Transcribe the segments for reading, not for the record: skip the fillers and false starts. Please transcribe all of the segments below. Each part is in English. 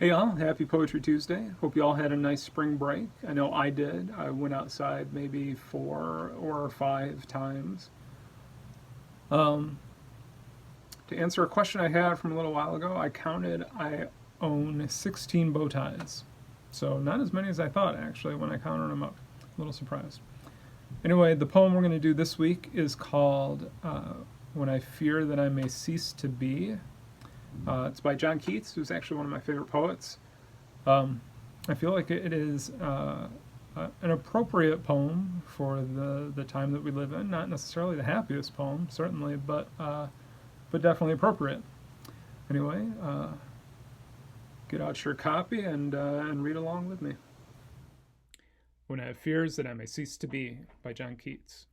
Hey all, happy Poetry Tuesday. Hope you all had a nice spring break. I know I did. I went outside maybe 4 or 5 times. Um, to answer a question I had from a little while ago, I own 16 bow ties. So not as many as I thought actually when I counted them up. A little surprised. Anyway, the poem we're going to do this week is called When I Fear That I May Cease to Be. It's by John Keats, who's actually one of my favorite poets. Um, I feel like it is an appropriate poem for the time that we live in. Not necessarily the happiest poem, certainly, but definitely appropriate. Anyway, get out your copy and read along with me. When I have fears that I may cease to be, by John Keats.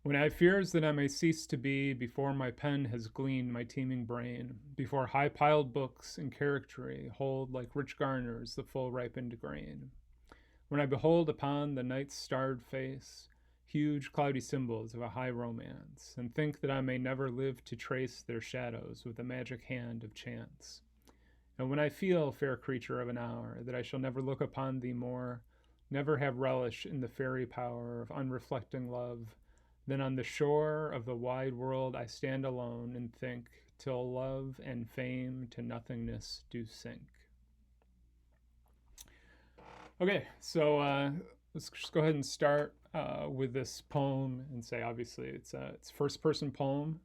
When I have fears that I may cease to be, before my pen has gleaned my teeming brain, before high piled books and charactery hold like rich garners the full ripened grain, when I behold upon the night's starred face huge cloudy symbols of a high romance, and think that I may never live to trace their shadows with the magic hand of chance, and when I feel, fair creature of an hour, that I shall never look upon thee more, never have relish in the fairy power of unreflecting love, then on the shore of the wide world I stand alone and think, till love and fame to nothingness do sink. Okay, so let's just go ahead and start with this poem and say, obviously, it's a first-person poem.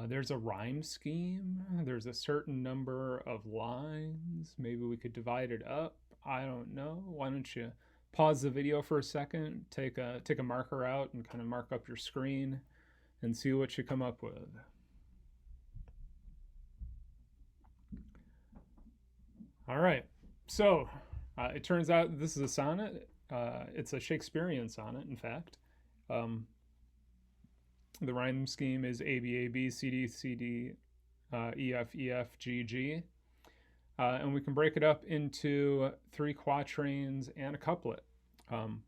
There's a rhyme scheme. There's a certain number of lines. Maybe we could divide it up. I don't know. Why don't you pause the video for a second, take a marker out, and kind of mark up your screen, and see what you come up with. All right. So it turns out this is a sonnet. It's a Shakespearean sonnet, in fact. The rhyme scheme is A B A B C D C D E F E F G G. And we can break it up into 3 quatrains and a couplet. And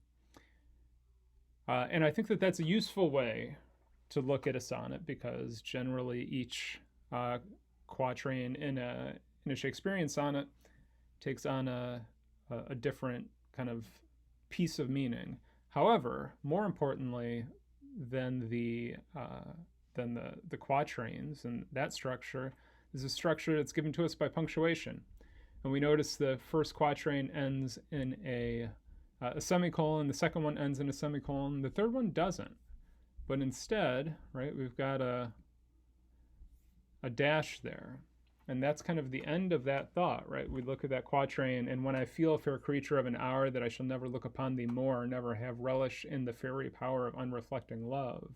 I think that that's a useful way to look at a sonnet, because generally each quatrain in a Shakespearean sonnet takes on a different kind of piece of meaning. However, more importantly than the quatrains and that structure is a structure that's given to us by punctuation. And we notice the first quatrain ends in a semicolon, the second one ends in a semicolon, the third one doesn't. But instead, right, we've got a dash there. And that's kind of the end of that thought, right? We look at that quatrain, and when I feel, fair creature of an hour, that I shall never look upon thee more, never have relish in the fairy power of unreflecting love.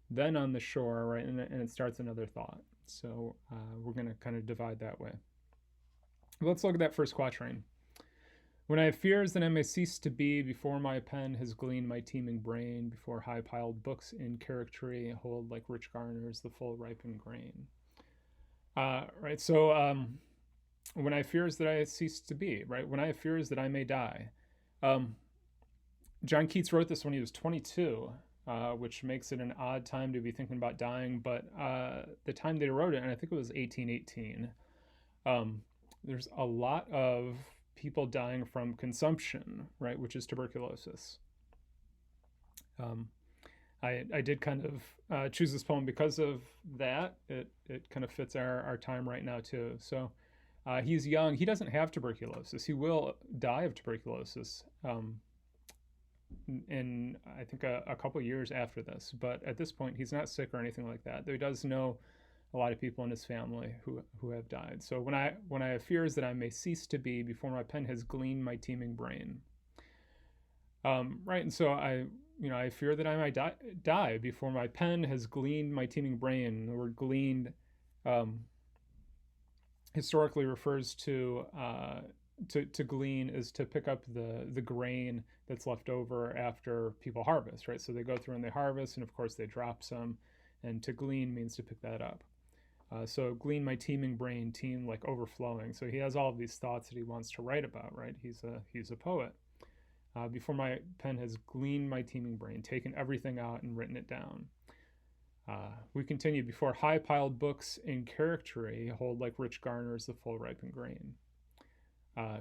Then on the shore, right, and it starts another thought. So we're going to kind of divide that way. Let's look at that first quatrain. When I have fears that I may cease to be, before my pen has gleaned my teeming brain, before high piled books in charactery hold like rich garners the full ripened grain. Right, so when I fears that I cease to be, right, when I have fears that I may die. John Keats wrote this when he was 22, which makes it an odd time to be thinking about dying, but the time they wrote it, and I think it was 1818, there's a lot of people dying from consumption, right, which is tuberculosis. I did kind of choose this poem because of that. It kind of fits our time right now too. So he's young. He doesn't have tuberculosis. He will die of tuberculosis in I think a couple years after this. But at this point, he's not sick or anything like that. Though he does know a lot of people in his family who have died. So when I have fears that I may cease to be, before my pen has gleaned my teeming brain. Right, and so I fear that I might die before my pen has gleaned my teeming brain. The word gleaned historically refers to glean is to pick up the grain that's left over after people harvest, right? So they go through and they harvest, and of course they drop some, and to glean means to pick that up. So glean my teeming brain, teem like overflowing. So he has all of these thoughts that he wants to write about, right? He's a poet. Before my pen has gleaned my teeming brain, taken everything out and written it down. We continue, before high-piled books in charactery hold like rich garners the full ripened grain.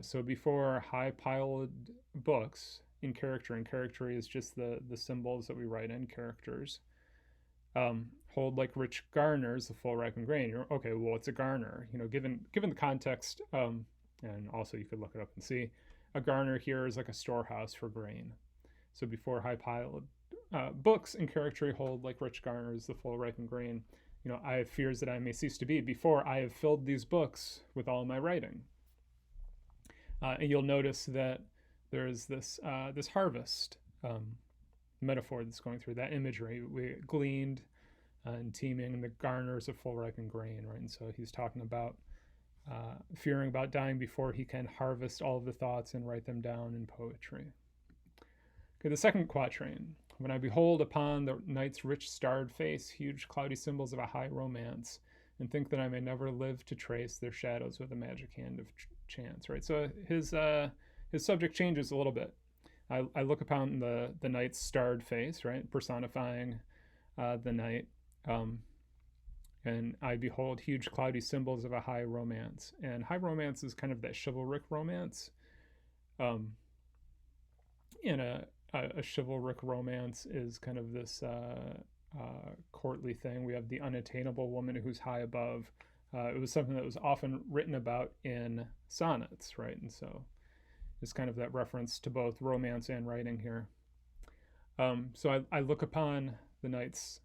So before high-piled books in charactery is just the symbols that we write in characters, hold like rich garners the full ripened grain. You're okay. Well, what's a garner? Given the context, and also you could look it up and see. A garner here is like a storehouse for grain. So before high-piled books in character hold like rich garners the full ripened grain, I have fears that I may cease to be before I have filled these books with all my writing. And you'll notice that there's this harvest metaphor that's going through that imagery. We gleaned and teeming, and the garners of full ripened grain, right? And so he's talking about fearing about dying before he can harvest all of the thoughts and write them down in poetry. Okay, the second quatrain. When I behold upon the night's rich starred face huge cloudy symbols of a high romance, and think that I may never live to trace their shadows with a magic hand of chance. Right. So his subject changes a little bit. I look upon the night's starred face, right, personifying the night, and I behold huge cloudy symbols of a high romance. And high romance is kind of that chivalric romance. And a chivalric romance is kind of this courtly thing. We have the unattainable woman who's high above. It was something that was often written about in sonnets, right? And so it's kind of that reference to both romance and writing here. So I look upon the night's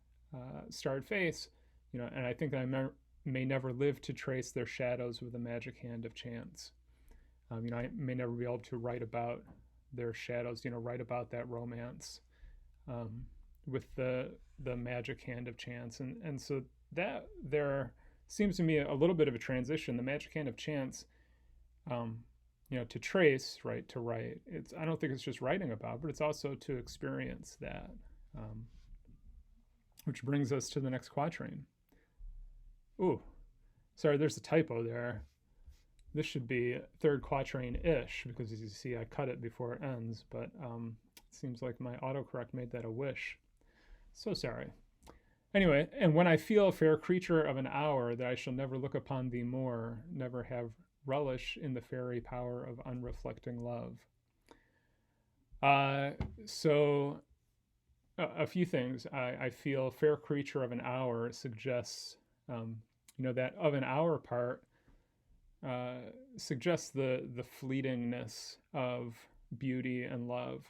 starred face, and I think that I may never live to trace their shadows with a magic hand of chance. I may never be able to write about their shadows, write about that romance with the magic hand of chance. And so that there seems to me a little bit of a transition. The magic hand of chance, to trace, right, to write. I don't think it's just writing about, but it's also to experience that. Which brings us to the next quatrain. Ooh, sorry, there's a typo there. This should be third quatrain-ish, because as you see, I cut it before it ends, but it seems like my autocorrect made that a wish. So sorry. Anyway, and when I feel, fair creature of an hour, that I shall never look upon thee more, never have relish in the fairy power of unreflecting love. So a few things. I feel fair creature of an hour suggests, that of an hour part suggests the fleetingness of beauty and love,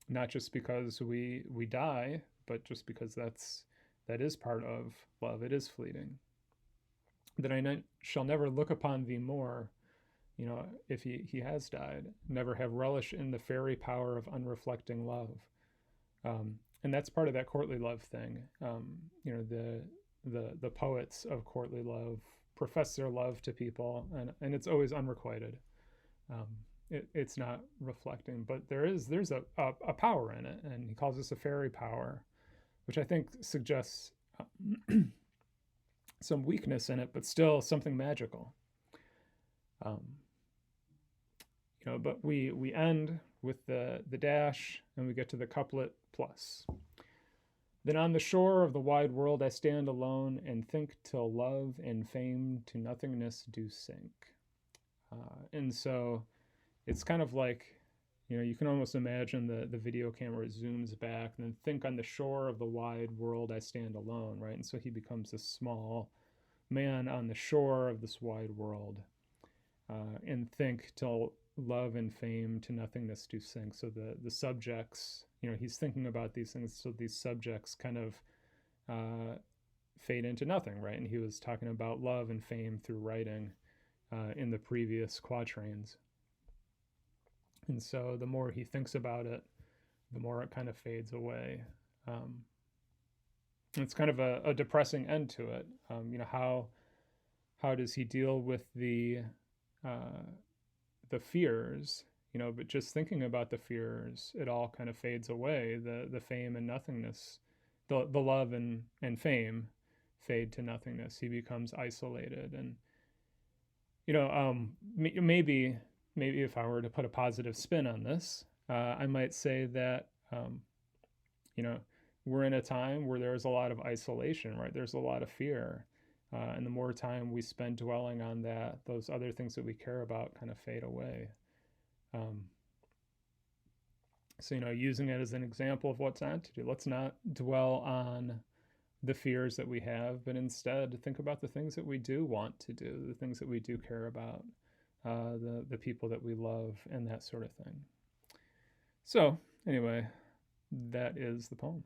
not just because we die, but just because that is part of love. It is fleeting. That I shall never look upon thee more, if he has died, never have relish in the fairy power of unreflecting love. And that's part of that courtly love thing. The poets of courtly love profess their love to people, and it's always unrequited. It's not reflecting, but there's a power in it, and he calls this a fairy power, which I think suggests some weakness in it, but still something magical. But we end with the dash, and we get to the couplet plus. Then on the shore of the wide world I stand alone, and think till love and fame to nothingness do sink. And so it's kind of like, you can almost imagine the video camera zooms back, and then think on the shore of the wide world I stand alone, right? And so he becomes a small man on the shore of this wide world, and think till love and fame to nothingness do sink. So the subjects, he's thinking about these things, so these subjects kind of fade into nothing, right? And he was talking about love and fame through writing in the previous quatrains. And so the more he thinks about it, the more it kind of fades away. It's kind of a depressing end to it. How does he deal with the fears, but just thinking about the fears, it all kind of fades away. The fame and nothingness, the love and fame fade to nothingness. He becomes isolated. And, maybe if I were to put a positive spin on this, I might say that, we're in a time where there's a lot of isolation, right? There's a lot of fear. And the more time we spend dwelling on that, those other things that we care about kind of fade away. Um, so, using it as an example of what's not to do, let's not dwell on the fears that we have, but instead think about the things that we do want to do, the things that we do care about, the people that we love, and that sort of thing. So, anyway, that is the poem.